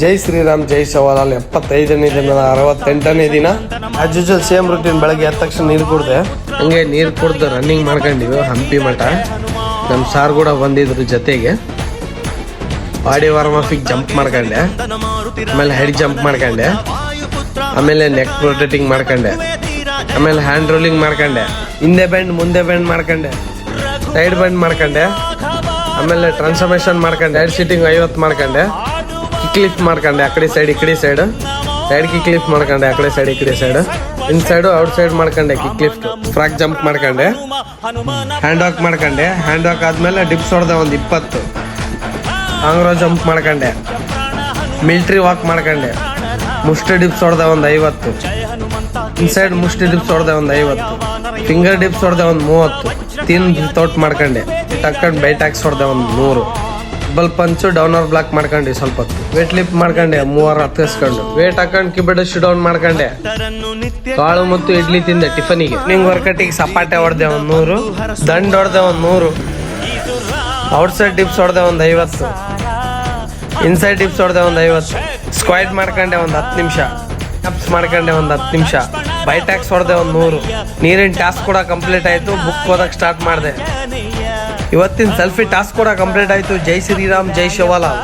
ಜೈ ಶ್ರೀರಾಮ್ ಜೈ ಶಿವಲಾಲ್ 75ನೇ ದಿನ 68ನೇ ದಿನ as usual same routine. ಬೆಳಗ್ಗೆ ಎದ್ದ ತಕ್ಷಣ ನೀರು ಕುಡ್ದೆ, ಹಂಗೆ ನೀರು ಕುಡ್ದು ರನ್ನಿಂಗ್ ಮಾಡ್ಕೊಂಡಿವಿ ಹಂಪಿ ಮಠ. ನಮ್ಮ ಸಾರ್ ಕೂಡ ಬಂದಿದ್ರು ಜೊತೆಗೆ. ಬಾಡಿ ವಾರ್ಮ್ ಅಪಿಗೆ ಜಂಪ್ ಮಾಡ್ಕೊಂಡೆ, ಆಮೇಲೆ ಹೆಡ್ ಜಂಪ್ ಮಾಡ್ಕೊಂಡೆ, ಆಮೇಲೆ ನೆಕ್ ರೊಟೇಟಿಂಗ್ ಮಾಡ್ಕೊಂಡೆ, ಆಮೇಲೆ ಹ್ಯಾಂಡ್ ರೋಲಿಂಗ್ ಮಾಡ್ಕೊಂಡೆ, ಹಿಂದೆ ಬೆಂಡ್ ಮುಂದೆ ಬೆಂಡ್ ಮಾಡ್ಕೊಂಡೆ, ಸೈಡ್ ಬೆಂಡ್ ಮಾಡ್ಕೊಂಡೆ, ಆಮೇಲೆ ಟ್ರಾನ್ಸ್ಫಾರ್ಮೇಶನ್ ಮಾಡ್ಕೊಂಡೆ, ಹೆಡ್ ಸೀಟಿಂಗ್ 50 ಮಾಡ್ಕೊಂಡೆ, ಕಿಕ್ ಲಿಫ್ಟ್ ಮಾಡ್ಕೊಂಡೆ ಆ ಕಡೆ ಸೈಡ್ ಈ ಕಡೆ ಸೈಡ್, ಸೈಡ್ ಕಿಕ್ ಲಿಫ್ಟ್ ಮಾಡ್ಕೊಂಡೆ ಆ ಕಡೆ ಸೈಡ್ ಈ ಕಡೆ ಸೈಡ್, ಇನ್ ಸೈಡು ಔಟ್ ಸೈಡ್ ಮಾಡ್ಕೊಂಡೆ ಕಿಕ್ ಲಿಫ್ಟ್, ಫ್ರಾಕ್ ಜಂಪ್ ಮಾಡ್ಕೊಂಡೆ, ಹ್ಯಾಂಡ್ ವಾಕ್ ಮಾಡ್ಕೊಂಡೆ. ಹ್ಯಾಂಡ್ ವಾಕ್ ಆದ್ಮೇಲೆ ಡಿಪ್ಸ್ ಹೊಡೆದೆ ಒಂದು 20, ಆಂಗ್ರೋ ಜಂಪ್ ಮಾಡ್ಕೊಂಡೆ, ಮಿಲ್ಟ್ರಿ ವಾಕ್ ಮಾಡ್ಕೊಂಡೆ, ಮುಷ್ಟಿ ಡಿಪ್ಸ್ ಹೊಡೆದೆ ಒಂದು 50, ಇನ್ಸೈಡ್ ಮುಷ್ಟಿ ಡಿಪ್ಸ್ ಹೊಡೆದೆ ಒಂದು 50, ಫಿಂಗರ್ ಡಿಪ್ಸ್ ಹೊಡೆದೆ ಒಂದು 30, ತಿನ್ ತೌಟ್ ಮಾಡ್ಕೊಂಡೆ, ಟಕ್ಕಂಡು ಬೈಟ್ ಹಾಕ್ಸ್ ಹೊಡೆದೆ ಒಂದು 100, ಬಲ್ ಪಂಚು ಡೌನರ್ ಬ್ಲಾಕ್ ಮಾಡ್ಕೊಂಡೆ, ಸ್ವಲ್ಪ ಹೊತ್ತು ವೇಟ್ ಲಿಫ್ಟ್ ಮಾಡ್ಕೊಂಡೆ 30 ಹತ್ತಿಸ್ಕೊಂಡು, ವೇಟ್ ಹಾಕೊಂಡು ಕಿಬಿಡ ಡೌನ್ ಮಾಡ್ಕೊಂಡೆ, ಕಾಳು ಮತ್ತು ಇಡ್ಲಿ ತಿಂದೆ ಟಿಫನಿಗೆ. ನಿಂಗೆ ವರ್ಕಟಿಗೆ ಸಪಾಟೆ ಹೊಡೆದೆ ಒಂದು 100, ದಂಡ್ ಹೊಡೆದೆ ಒಂದು 100, ಔಟ್ಸೈಡ್ ಡಿಪ್ಸ್ ಹೊಡೆದೆ ಒಂದು 50, ಇನ್ಸೈಡ್ ಡಿಪ್ಸ್ ಹೊಡೆದೆ ಒಂದು 50, ಸ್ಕ್ವಾಟ್ ಮಾಡ್ಕೊಂಡೆ ಒಂದು 10 ನಿಮಿಷ, ಅಪ್ಸ್ ಮಾಡ್ಕೊಂಡೆ ಒಂದು 10 ನಿಮಿಷ, ಬೈಟ್ಯಾಕ್ಸ್ ಹೊಡೆದೆ ಒಂದು 100. ನೀರಿನ ಟಾಸ್ಕ್ ಕೂಡ ಕಂಪ್ಲೀಟ್ ಆಯಿತು. ಬುಕ್ ಓದಕ್ಕೆ ಸ್ಟಾರ್ಟ್ ಮಾಡಿದೆ. ಇವತ್ತಿನ ಸೆಲ್ಫಿ ಟಾಸ್ಕ್ ಕೂಡ ಕಂಪ್ಲೀಟ್ ಆಯಿತು. ಜೈ ಶ್ರೀರಾಮ್ ಜೈ ಶಿವಲಾಲ್.